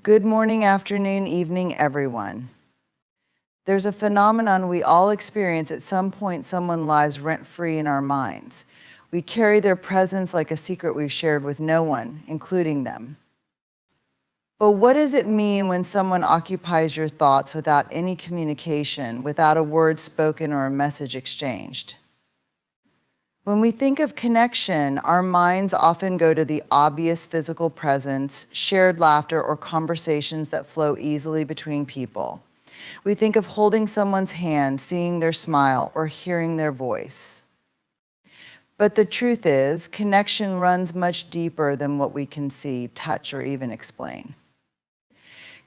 Good morning, afternoon, evening, everyone. There's a phenomenon we all experience at some point. Someone lives rent-free in our minds. We carry their presence like a secret we've shared with no one, including them. But what does it mean when someone occupies your thoughts without any communication, without a word spoken or a message exchanged? When we think of connection, our minds often go to the obvious physical presence, shared laughter, or conversations that flow easily between people. We think of holding someone's hand, seeing their smile, or hearing their voice. But the truth is, connection runs much deeper than what we can see, touch, or even explain.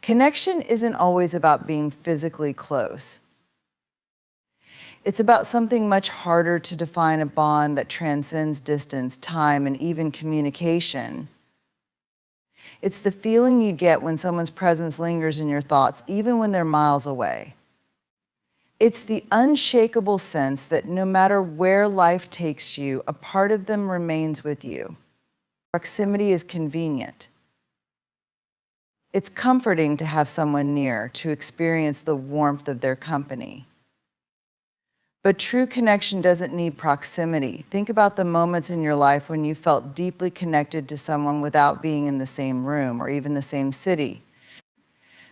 Connection isn't always about being physically close. It's about something much harder to define, a bond that transcends distance, time, and even communication. It's the feeling you get when someone's presence lingers in your thoughts, even when they're miles away. It's the unshakable sense that no matter where life takes you, a part of them remains with you. Proximity is convenient. It's comforting to have someone near, to experience the warmth of their company. But true connection doesn't need proximity. Think about the moments in your life when you felt deeply connected to someone without being in the same room or even the same city.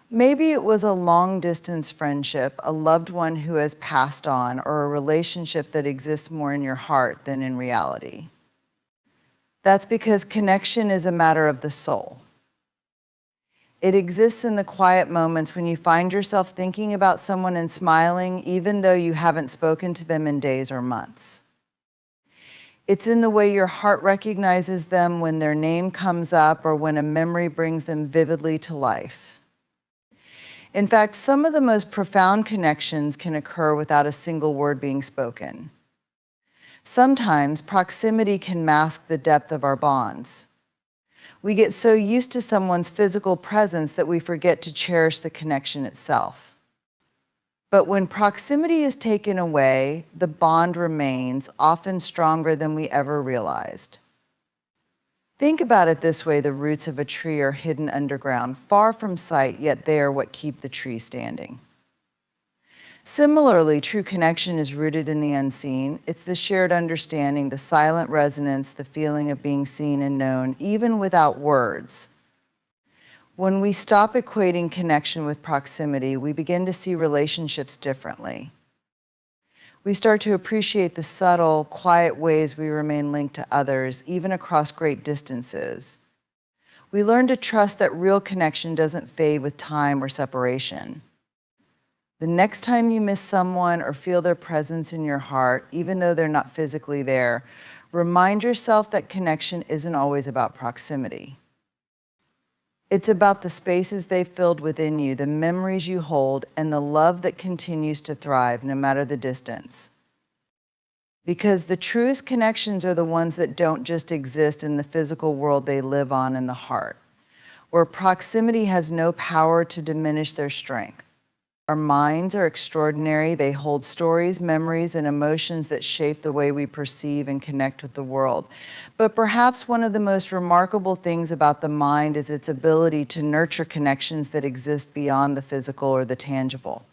Maybe it was a long-distance friendship, a loved one who has passed on, or a relationship that exists more in your heart than in reality. That's because connection is a matter of the soul. It exists in the quiet moments when you find yourself thinking about someone and smiling, even though you haven't spoken to them in days or months. It's in the way your heart recognizes them when their name comes up or when a memory brings them vividly to life. In fact, some of the most profound connections can occur without a single word being spoken. Sometimes proximity can mask the depth of our bonds. We get so used to someone's physical presence that we forget to cherish the connection itself. But when proximity is taken away, the bond remains, often stronger than we ever realized. Think about it this way: the roots of a tree are hidden underground, far from sight, yet they are what keep the tree standing. Similarly, true connection is rooted in the unseen. It's the shared understanding, the silent resonance, the feeling of being seen and known, even without words. When we stop equating connection with proximity, we begin to see relationships differently. We start to appreciate the subtle, quiet ways we remain linked to others, even across great distances. We learn to trust that real connection doesn't fade with time or separation. The next time you miss someone or feel their presence in your heart, even though they're not physically there, remind yourself that connection isn't always about proximity. It's about the spaces they've filled within you, the memories you hold, and the love that continues to thrive no matter the distance. Because the truest connections are the ones that don't just exist in the physical world, they live on in the heart, where proximity has no power to diminish their strength. Our minds are extraordinary. They hold stories, memories, and emotions that shape the way we perceive and connect with the world. But perhaps one of the most remarkable things about the mind is its ability to nurture connections that exist beyond the physical or the tangible.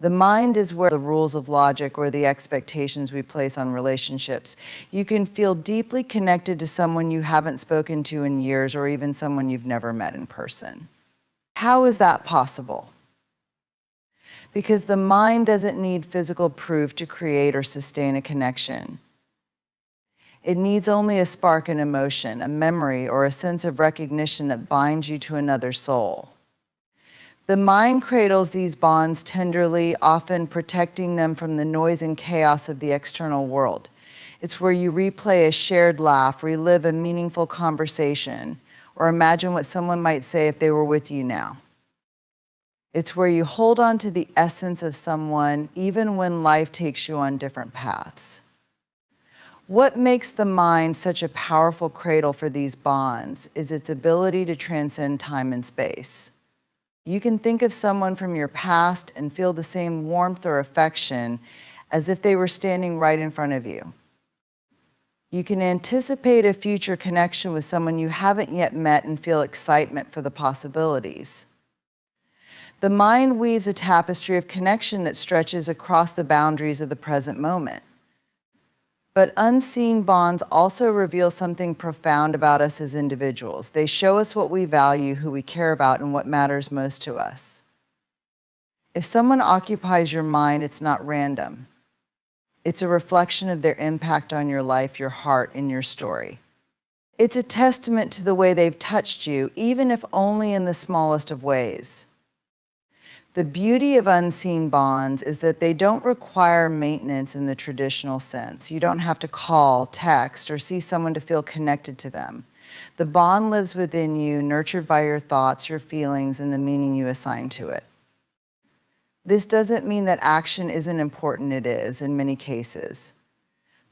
The mind is where the rules of logic or the expectations we place on relationships. You can feel deeply connected to someone you haven't spoken to in years, or even someone you've never met in person. How is that possible? Because the mind doesn't need physical proof to create or sustain a connection. It needs only a spark in emotion, a memory, or a sense of recognition that binds you to another soul. The mind cradles these bonds tenderly, often protecting them from the noise and chaos of the external world. It's where you replay a shared laugh, relive a meaningful conversation, or imagine what someone might say if they were with you now. It's where you hold on to the essence of someone, even when life takes you on different paths. What makes the mind such a powerful cradle for these bonds is its ability to transcend time and space. You can think of someone from your past and feel the same warmth or affection as if they were standing right in front of you. You can anticipate a future connection with someone you haven't yet met and feel excitement for the possibilities. The mind weaves a tapestry of connection that stretches across the boundaries of the present moment. But unseen bonds also reveal something profound about us as individuals. They show us what we value, who we care about, and what matters most to us. If someone occupies your mind, it's not random. It's a reflection of their impact on your life, your heart, and your story. It's a testament to the way they've touched you, even if only in the smallest of ways. The beauty of unseen bonds is that they don't require maintenance in the traditional sense. You don't have to call, text, or see someone to feel connected to them. The bond lives within you, nurtured by your thoughts, your feelings, and the meaning you assign to it. This doesn't mean that action isn't important. It is, in many cases.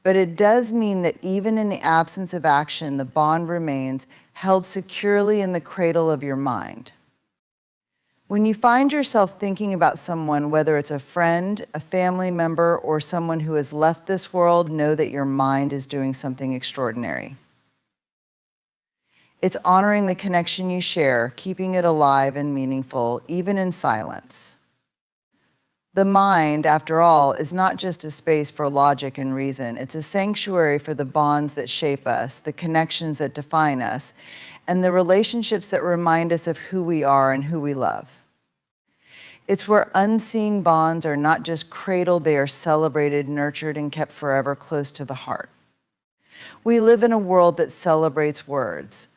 But it does mean that even in the absence of action, the bond remains held securely in the cradle of your mind. When you find yourself thinking about someone, whether it's a friend, a family member, or someone who has left this world, know that your mind is doing something extraordinary. It's honoring the connection you share, keeping it alive and meaningful, even in silence. The mind, after all, is not just a space for logic and reason. It's a sanctuary for the bonds that shape us, the connections that define us, and the relationships that remind us of who we are and who we love. It's where unseen bonds are not just cradled, they are celebrated, nurtured, and kept forever close to the heart. We live in a world that celebrates words.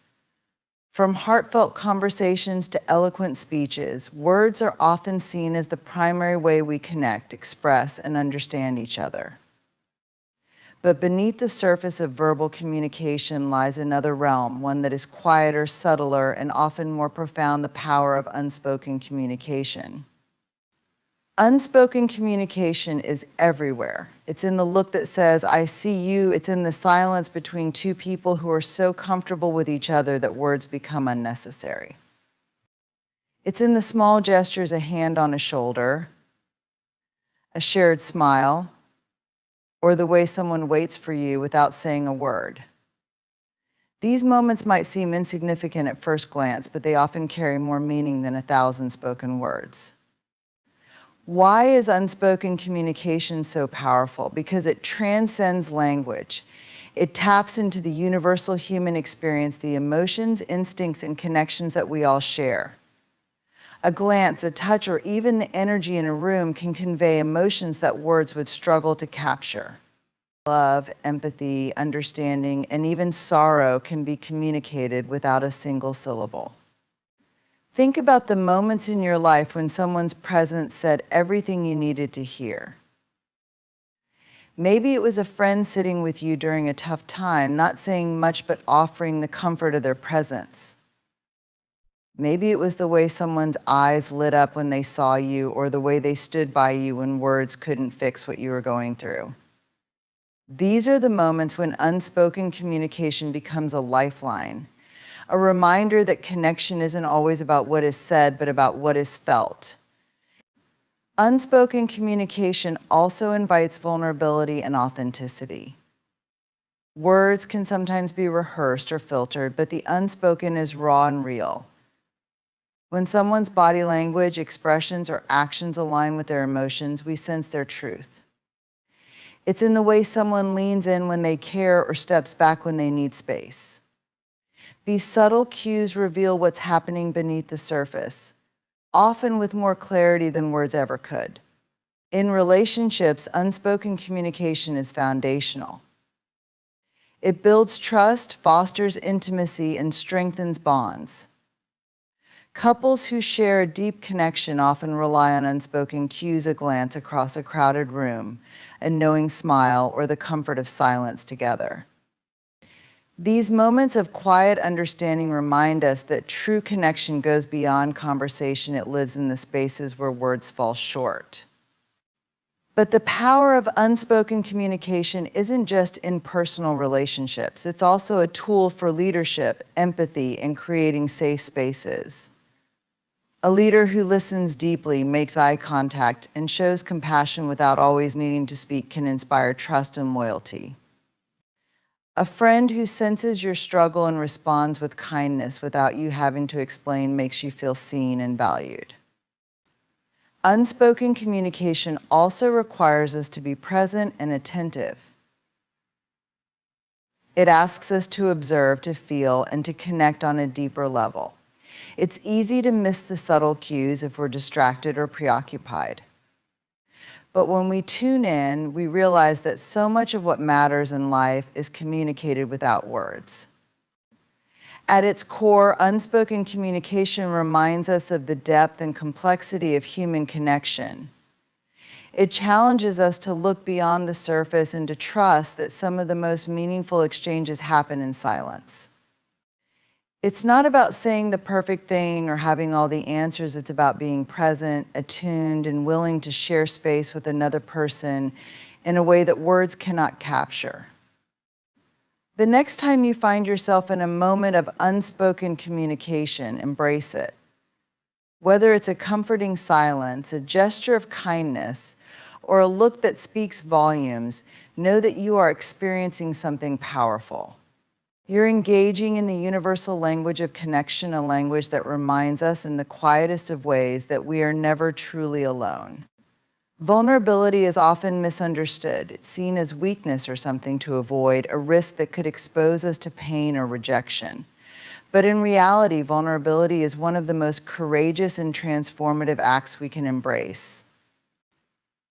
From heartfelt conversations to eloquent speeches, words are often seen as the primary way we connect, express, and understand each other. But beneath the surface of verbal communication lies another realm, one that is quieter, subtler, and often more profound: the power of unspoken communication. Unspoken communication is everywhere. It's in the look that says, "I see you." It's in the silence between two people who are so comfortable with each other that words become unnecessary. It's in the small gestures: a hand on a shoulder, a shared smile, or the way someone waits for you without saying a word. These moments might seem insignificant at first glance, but they often carry more meaning than 1,000 spoken words. Why is unspoken communication so powerful? Because it transcends language. It taps into the universal human experience, the emotions, instincts, and connections that we all share. A glance, a touch, or even the energy in a room can convey emotions that words would struggle to capture. Love, empathy, understanding, and even sorrow can be communicated without a single syllable. Think about the moments in your life when someone's presence said everything you needed to hear. Maybe it was a friend sitting with you during a tough time, not saying much but offering the comfort of their presence. Maybe it was the way someone's eyes lit up when they saw you, or the way they stood by you when words couldn't fix what you were going through. These are the moments when unspoken communication becomes a lifeline, a reminder that connection isn't always about what is said, but about what is felt. Unspoken communication also invites vulnerability and authenticity. Words can sometimes be rehearsed or filtered, but the unspoken is raw and real. When someone's body language, expressions, or actions align with their emotions, we sense their truth. It's in the way someone leans in when they care or steps back when they need space. These subtle cues reveal what's happening beneath the surface, often with more clarity than words ever could. In relationships, unspoken communication is foundational. It builds trust, fosters intimacy, and strengthens bonds. Couples who share a deep connection often rely on unspoken cues: a glance across a crowded room, a knowing smile, or the comfort of silence together. These moments of quiet understanding remind us that true connection goes beyond conversation. It lives in the spaces where words fall short. But the power of unspoken communication isn't just in personal relationships. It's also a tool for leadership, empathy, and creating safe spaces. A leader who listens deeply, makes eye contact, and shows compassion without always needing to speak can inspire trust and loyalty. A friend who senses your struggle and responds with kindness without you having to explain makes you feel seen and valued. Unspoken communication also requires us to be present and attentive. It asks us to observe, to feel, and to connect on a deeper level. It's easy to miss the subtle cues if we're distracted or preoccupied. But when we tune in, we realize that so much of what matters in life is communicated without words. At its core, unspoken communication reminds us of the depth and complexity of human connection. It challenges us to look beyond the surface and to trust that some of the most meaningful exchanges happen in silence. It's not about saying the perfect thing or having all the answers. It's about being present, attuned, and willing to share space with another person in a way that words cannot capture. The next time you find yourself in a moment of unspoken communication, embrace it. Whether it's a comforting silence, a gesture of kindness, or a look that speaks volumes, know that you are experiencing something powerful. You're engaging in the universal language of connection, a language that reminds us in the quietest of ways that we are never truly alone. Vulnerability is often misunderstood. It's seen as weakness or something to avoid, a risk that could expose us to pain or rejection. But in reality, vulnerability is one of the most courageous and transformative acts we can embrace.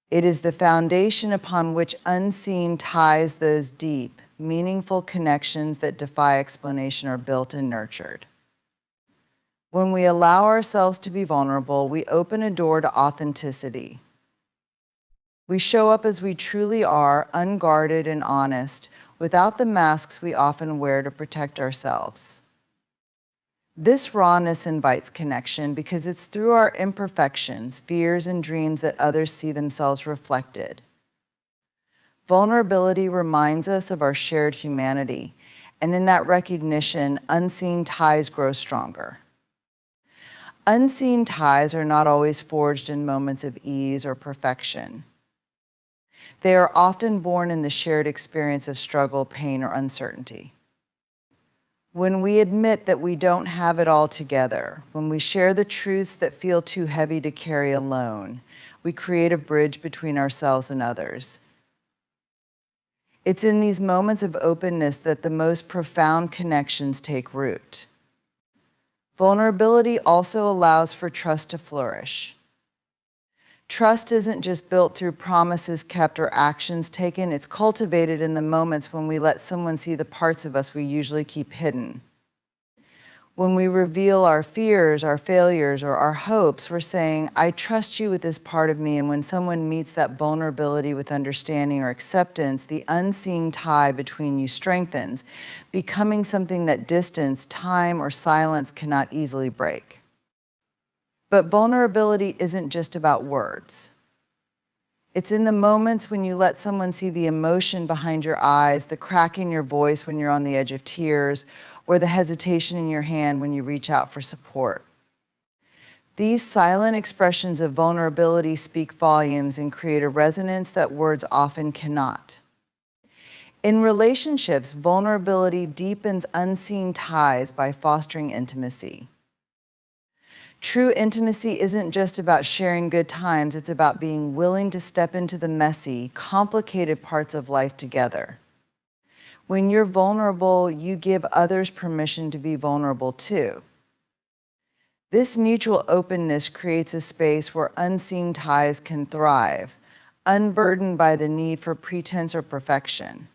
It is the foundation upon which unseen ties, those deep, meaningful connections that defy explanation, are built and nurtured. When we allow ourselves to be vulnerable, we open a door to authenticity. We show up as we truly are, unguarded and honest, without the masks we often wear to protect ourselves. This rawness invites connection because it's through our imperfections, fears, and dreams that others see themselves reflected. Vulnerability reminds us of our shared humanity, and in that recognition, unseen ties grow stronger. Unseen ties are not always forged in moments of ease or perfection. They are often born in the shared experience of struggle, pain, or uncertainty. When we admit that we don't have it all together, when we share the truths that feel too heavy to carry alone, we create a bridge between ourselves and others. It's in these moments of openness that the most profound connections take root. Vulnerability also allows for trust to flourish. Trust isn't just built through promises kept or actions taken. It's cultivated in the moments when we let someone see the parts of us we usually keep hidden. When we reveal our fears, our failures, or our hopes, we're saying, I trust you with this part of me. And when someone meets that vulnerability with understanding or acceptance, the unseen tie between you strengthens, becoming something that distance, time, or silence cannot easily break. But vulnerability isn't just about words. It's in the moments when you let someone see the emotion behind your eyes, the crack in your voice when you're on the edge of tears, or the hesitation in your hand when you reach out for support. These silent expressions of vulnerability speak volumes and create a resonance that words often cannot. In relationships, vulnerability deepens unseen ties by fostering intimacy. True intimacy isn't just about sharing good times, it's about being willing to step into the messy, complicated parts of life together. When you're vulnerable, you give others permission to be vulnerable too. This mutual openness creates a space where unseen ties can thrive, unburdened by the need for pretense or perfection.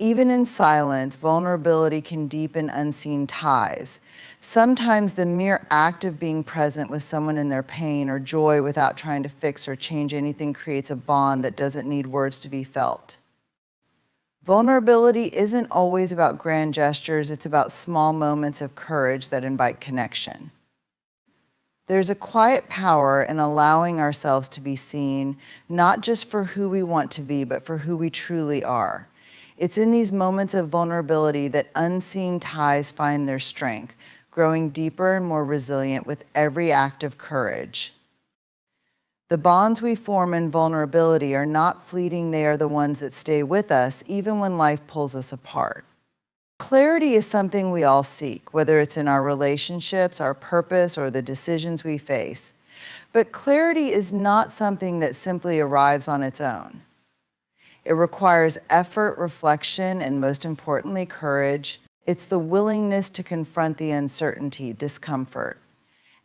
Even in silence, vulnerability can deepen unseen ties. Sometimes the mere act of being present with someone in their pain or joy without trying to fix or change anything creates a bond that doesn't need words to be felt. Vulnerability isn't always about grand gestures, it's about small moments of courage that invite connection. There's a quiet power in allowing ourselves to be seen, not just for who we want to be, but for who we truly are. It's in these moments of vulnerability that unseen ties find their strength, growing deeper and more resilient with every act of courage. The bonds we form in vulnerability are not fleeting, they are the ones that stay with us even when life pulls us apart. Clarity is something we all seek, whether it's in our relationships, our purpose, or the decisions we face. But clarity is not something that simply arrives on its own. It requires effort, reflection, and most importantly, courage. It's the willingness to confront the uncertainty, discomfort,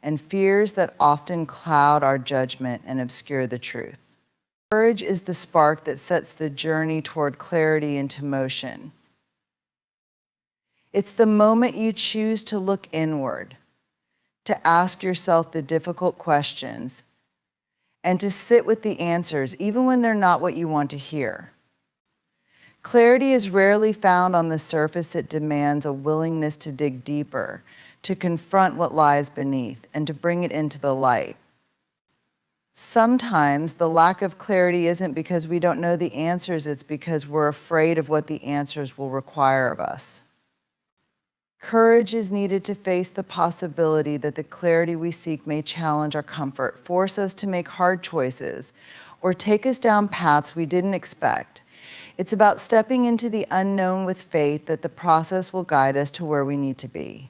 and fears that often cloud our judgment and obscure the truth. Courage is the spark that sets the journey toward clarity into motion. It's the moment you choose to look inward, to ask yourself the difficult questions, and to sit with the answers, even when they're not what you want to hear. Clarity is rarely found on the surface. It demands a willingness to dig deeper, to confront what lies beneath, and to bring it into the light. Sometimes the lack of clarity isn't because we don't know the answers, it's because we're afraid of what the answers will require of us. Courage is needed to face the possibility that the clarity we seek may challenge our comfort, force us to make hard choices, or take us down paths we didn't expect. It's about stepping into the unknown with faith that the process will guide us to where we need to be.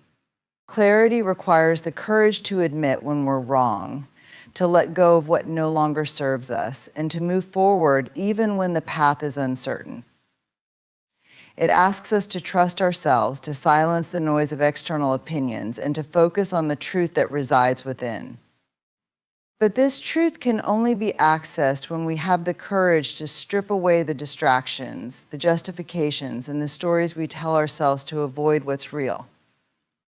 Clarity requires the courage to admit when we're wrong, to let go of what no longer serves us, and to move forward even when the path is uncertain. It asks us to trust ourselves, to silence the noise of external opinions, and to focus on the truth that resides within. But this truth can only be accessed when we have the courage to strip away the distractions, the justifications, and the stories we tell ourselves to avoid what's real.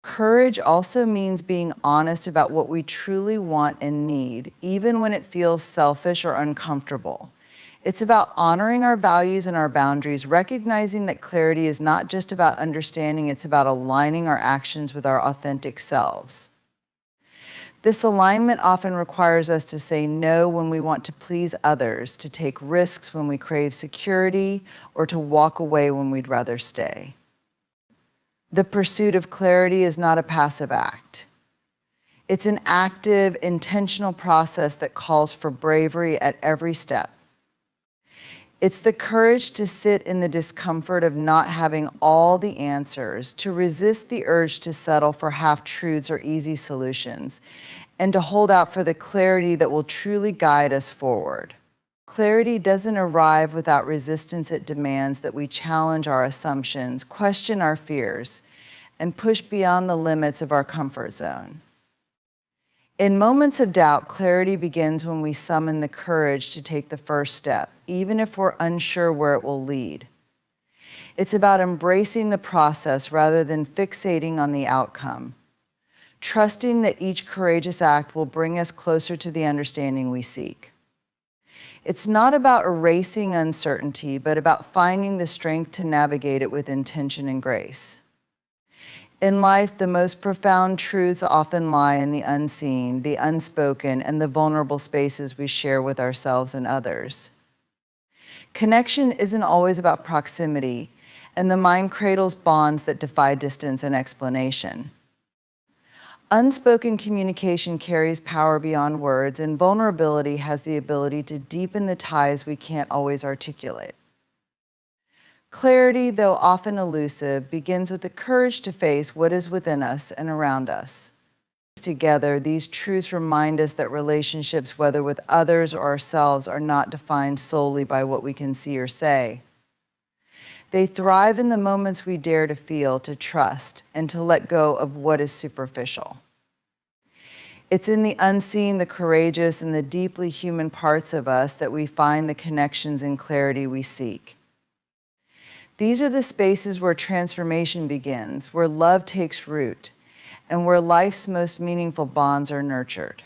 Courage also means being honest about what we truly want and need, even when it feels selfish or uncomfortable. It's about honoring our values and our boundaries, recognizing that clarity is not just about understanding, it's about aligning our actions with our authentic selves. This alignment often requires us to say no when we want to please others, to take risks when we crave security, or to walk away when we'd rather stay. The pursuit of clarity is not a passive act. It's an active, intentional process that calls for bravery at every step. It's the courage to sit in the discomfort of not having all the answers, to resist the urge to settle for half-truths or easy solutions, and to hold out for the clarity that will truly guide us forward. Clarity doesn't arrive without resistance. It demands that we challenge our assumptions, question our fears, and push beyond the limits of our comfort zone. In moments of doubt, clarity begins when we summon the courage to take the first step, even if we're unsure where it will lead. It's about embracing the process rather than fixating on the outcome, trusting that each courageous act will bring us closer to the understanding we seek. It's not about erasing uncertainty, but about finding the strength to navigate it with intention and grace. In life, the most profound truths often lie in the unseen, the unspoken, and the vulnerable spaces we share with ourselves and others. Connection isn't always about proximity, and the mind cradles bonds that defy distance and explanation. Unspoken communication carries power beyond words, and vulnerability has the ability to deepen the ties we can't always articulate. Clarity, though often elusive, begins with the courage to face what is within us and around us. Together, these truths remind us that relationships, whether with others or ourselves, are not defined solely by what we can see or say. They thrive in the moments we dare to feel, to trust, and to let go of what is superficial. It's in the unseen, the courageous, and the deeply human parts of us that we find the connections and clarity we seek. These are the spaces where transformation begins, where love takes root, and where life's most meaningful bonds are nurtured.